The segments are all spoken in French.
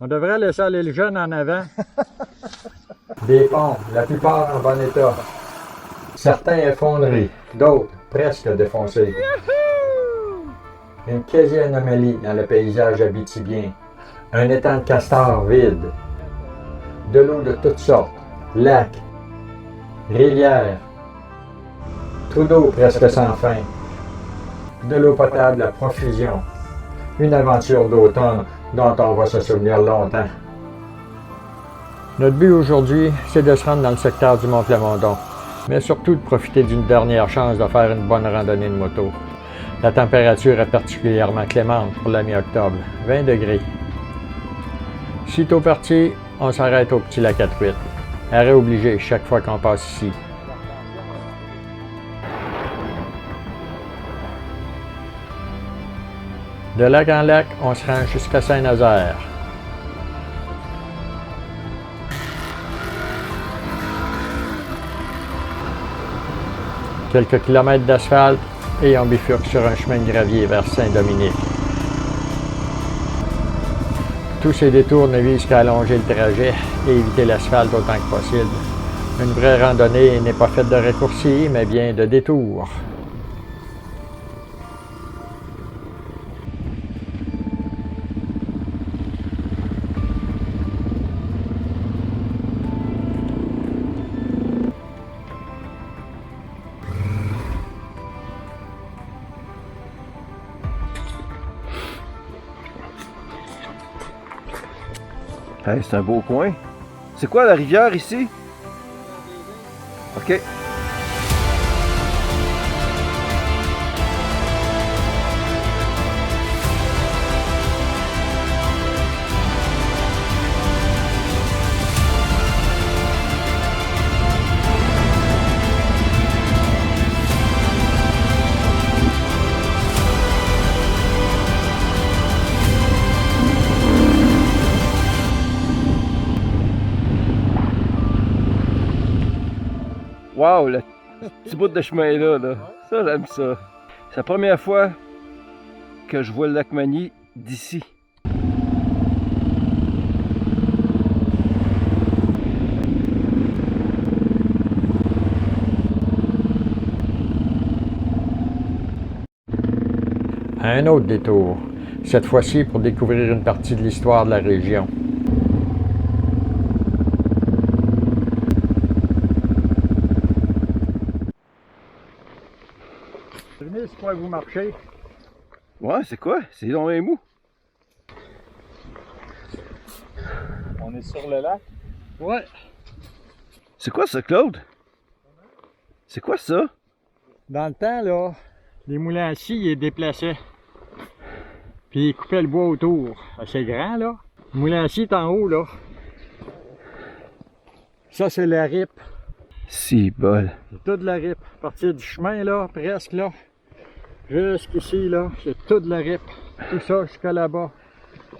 On devrait laisser aller le jeune en avant. Des ponts, la plupart en bon état. Certains effondrés, d'autres presque défoncés. Une quasi-anomalie dans le paysage abitibien. Un étang de castor vide. De l'eau de toutes sortes. Lacs, rivières, trous d'eau presque sans fin. De l'eau potable à profusion. Une aventure d'automne dont on va se souvenir longtemps. Notre but aujourd'hui, c'est de se rendre dans le secteur du Mont Plamondon, mais surtout de profiter d'une dernière chance de faire une bonne randonnée de moto. La température est particulièrement clémente pour la mi-octobre, 20 degrés. Sitôt parti, on s'arrête au petit lac à truites. Arrêt obligé chaque fois qu'on passe ici. De lac en lac, on se rend jusqu'à Saint-Nazaire. Quelques kilomètres d'asphalte et on bifurque sur un chemin de gravier vers Saint-Dominique. Tous ces détours ne visent qu'à allonger le trajet et éviter l'asphalte autant que possible. Une vraie randonnée n'est pas faite de raccourcis, mais bien de détours. Hey, c'est un beau coin. C'est quoi la rivière ici? OK. Wow, le petit bout de chemin là. Ça, j'aime ça. C'est la première fois que je vois le lac Magny d'ici. Un autre détour, cette fois-ci pour découvrir une partie de l'histoire de la région. Venez, c'est quoi vous marchez? Ouais, c'est quoi? C'est dans les mous. On est sur le lac. Ouais. C'est quoi ça, Claude? C'est quoi ça? Dans le temps, là, les moulins à scie, ils déplaçaient. Puis ils coupaient le bois autour. C'est grand, là. Le moulin à scie est en haut, là. Ça, c'est la ripe. Si bol. C'est toute la ripe. À partir du chemin, là, presque, là, jusqu'ici, là, c'est toute la ripe. Tout ça jusqu'à là-bas.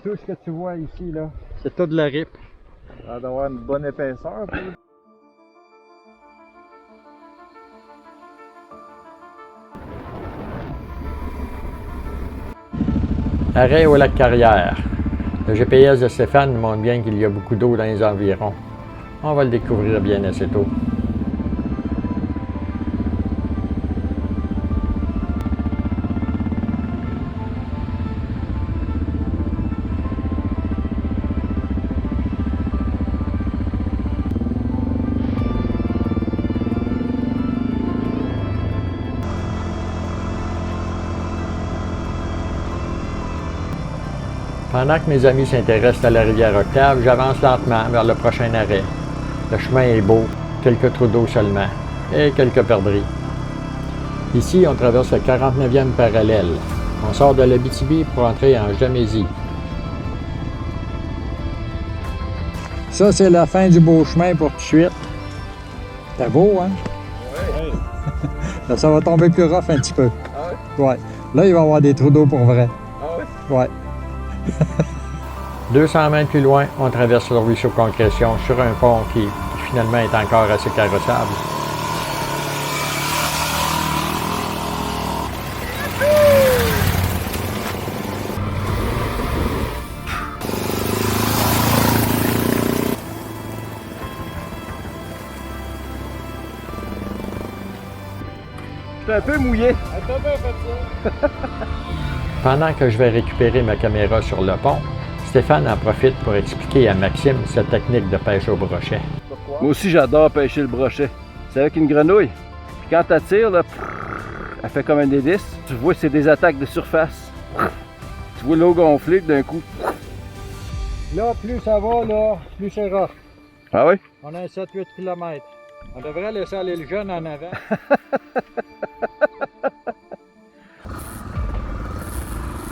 Tout ce que tu vois ici, là, c'est toute la ripe. Ça doit avoir une bonne épaisseur. Puis. Arrêt au lac Carrière. Le GPS de Stéphane nous montre bien qu'il y a beaucoup d'eau dans les environs. On va le découvrir bien assez tôt. Pendant que mes amis s'intéressent à la rivière Octave, j'avance lentement vers le prochain arrêt. Le chemin est beau, quelques trous d'eau seulement, et quelques perdrix. Ici, on traverse le 49e parallèle. On sort de l'Abitibi pour entrer en Jamésie. Ça, c'est la fin du beau chemin pour tout de suite. C'était beau, hein? Oui. Là, ça va tomber plus rough un petit peu. Ah oui? Ouais. Là, il va y avoir des trous d'eau pour vrai. Ah oui? Ouais. 200 mètres plus loin, on traverse le ruisseau Concrétion sur un pont qui finalement est encore assez carrossable. un peu mouillé. T'as bien fait ça. Pendant que je vais récupérer ma caméra sur le pont, Stéphane en profite pour expliquer à Maxime sa technique de pêche au brochet. Pourquoi? Moi aussi, j'adore pêcher le brochet. C'est avec une grenouille. Puis quand tu tires, là, elle fait comme un hélice. Tu vois, c'est des attaques de surface. Tu vois l'eau gonfler d'un coup. Là, plus ça va, là, plus c'est rare. Ah oui? On a un 7-8 km. On devrait laisser aller le jeune en avant.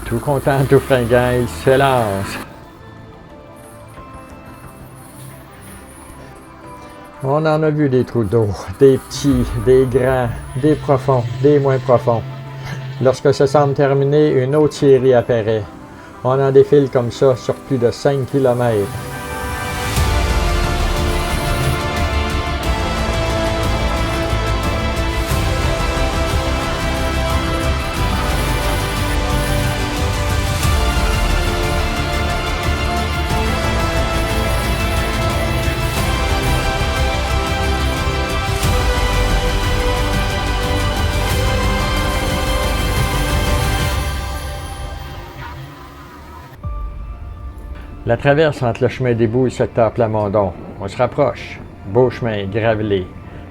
Tout content, tout fringant, il se lance. On en a vu des trous d'eau, des petits, des grands, des profonds, des moins profonds. Lorsque ça semble terminé, une autre série apparaît. On en défile comme ça sur plus de 5 km. La traverse entre le chemin des Boues et le secteur Plamondon. On se rapproche. Beau chemin, gravelé.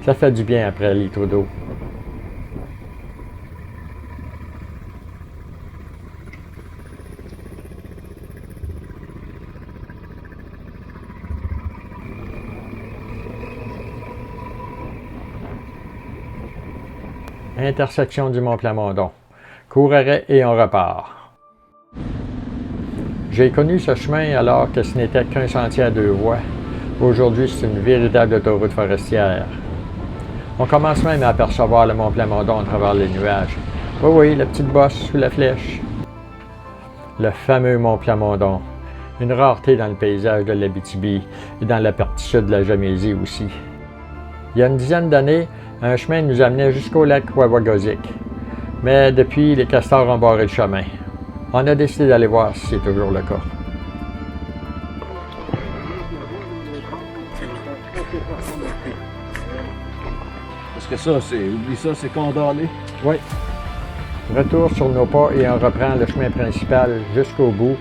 Ça fait du bien après un litre d'eau. Intersection du Mont Plamondon. Court arrêt et on repart. J'ai connu ce chemin alors que ce n'était qu'un sentier à 2 voies. Aujourd'hui, c'est une véritable autoroute forestière. On commence même à apercevoir le Mont Plamondon à travers les nuages. Oui, la petite bosse sous la flèche. Le fameux Mont Plamondon. Une rareté dans le paysage de l'Abitibi et dans la partie sud de la Gamésie aussi. Il y a une dizaine d'années, un chemin nous amenait jusqu'au lac Wawagozik. Mais depuis, les castors ont barré le chemin. On a décidé d'aller voir si c'est toujours le cas. Parce que ça, oublie ça, c'est condamné. Oui. Retour sur nos pas et on reprend le chemin principal jusqu'au bout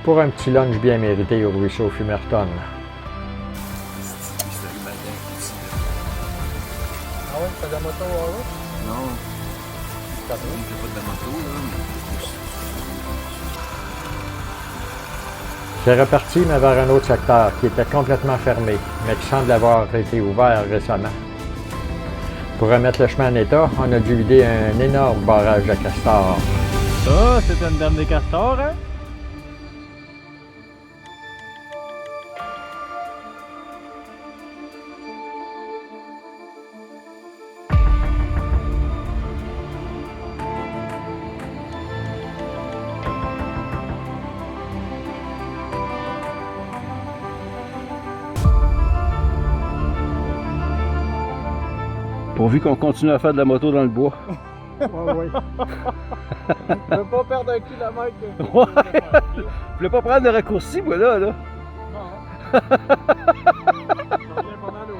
pour un petit lunch bien mérité au ruisseau Fumerton. Ah ouais, t'as de la moto, ah ouais? Non, T'as on fait pas de la moto, là. C'est reparti, mais vers un autre secteur qui était complètement fermé, mais qui semble avoir été ouvert récemment. Pour remettre le chemin en état, on a dû vider un énorme barrage de castors. Ça, c'est une dame des castors, hein? Pourvu qu'on continue à faire de la moto dans le bois. Oui. Je veux pas perdre un kilomètre. Ouais. Je voulais pas prendre de raccourci, moi, là. Non. Ça revient pas mal au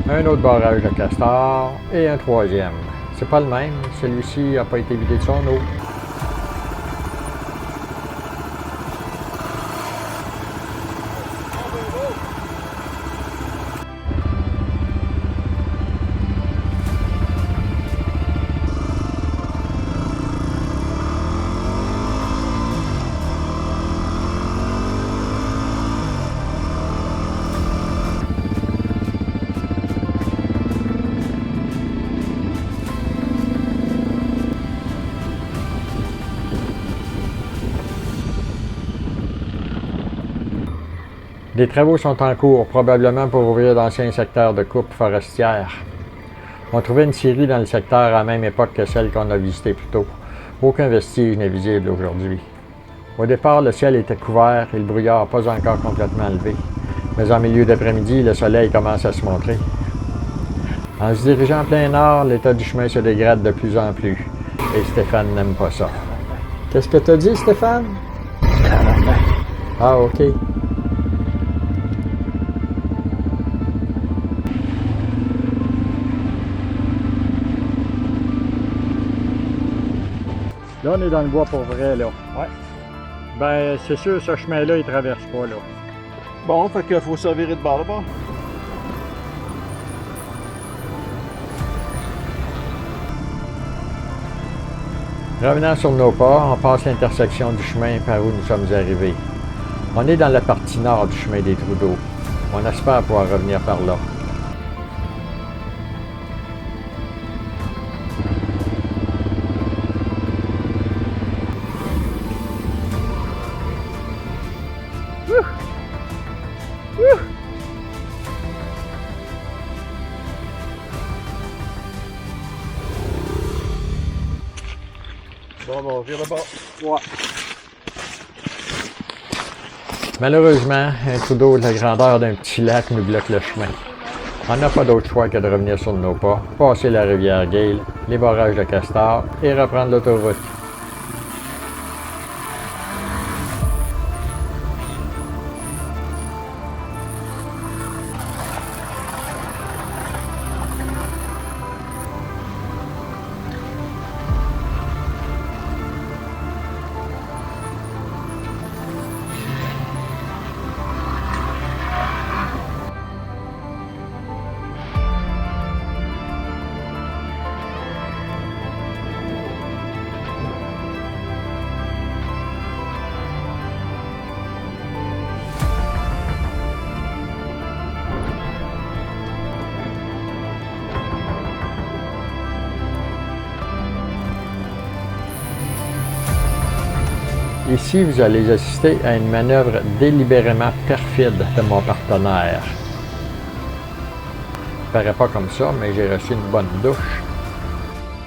même. Un autre barrage de castors et un troisième. C'est pas le même, celui-ci n'a pas été vidé de son eau. Des travaux sont en cours, probablement pour ouvrir d'anciens secteurs de coupe forestière. On trouvait une scierie dans le secteur à la même époque que celle qu'on a visitée plus tôt. Aucun vestige n'est visible aujourd'hui. Au départ, le ciel était couvert et le brouillard pas encore complètement levé. Mais en milieu d'après-midi, le soleil commence à se montrer. En se dirigeant en plein nord, l'état du chemin se dégrade de plus en plus. Et Stéphane n'aime pas ça. Qu'est-ce que t'as dit, Stéphane? Ah, OK. Là, on est dans le bois pour vrai, là. Ouais. Ben, c'est sûr, ce chemin-là, il traverse pas, là. Bon, fait qu'il faut se virer de bord là-bas. Revenant sur nos pas, on passe l'intersection du chemin par où nous sommes arrivés. On est dans la partie nord du chemin des Trous d'eau. On espère pouvoir revenir par là. Bon, on vire de bord. Ouais. Malheureusement, un trou d'eau de la grandeur d'un petit lac nous bloque le chemin. On n'a pas d'autre choix que de revenir sur nos pas, passer la rivière Gale, les barrages de Castor et reprendre l'autoroute. Ici, vous allez assister à une manœuvre délibérément perfide de mon partenaire. Ça paraît pas comme ça, mais j'ai reçu une bonne douche.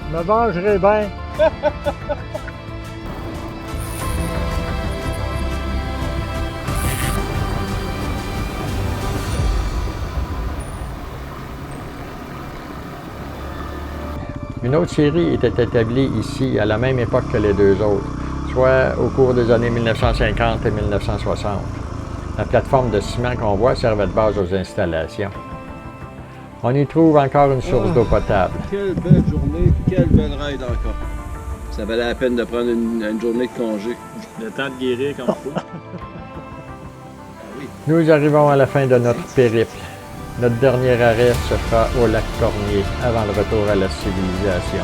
Je me vengerai bien. Une autre série était établie ici à la même époque que les deux autres, soit au cours des années 1950 et 1960. La plateforme de ciment qu'on voit servait de base aux installations. On y trouve encore une source d'eau potable. Quelle belle journée, quelle belle ride encore. Ça valait la peine de prendre une journée de congé. Le temps de guérir comme faut. Nous arrivons à la fin de notre périple. Notre dernier arrêt se fera au lac Cormier avant le retour à la civilisation.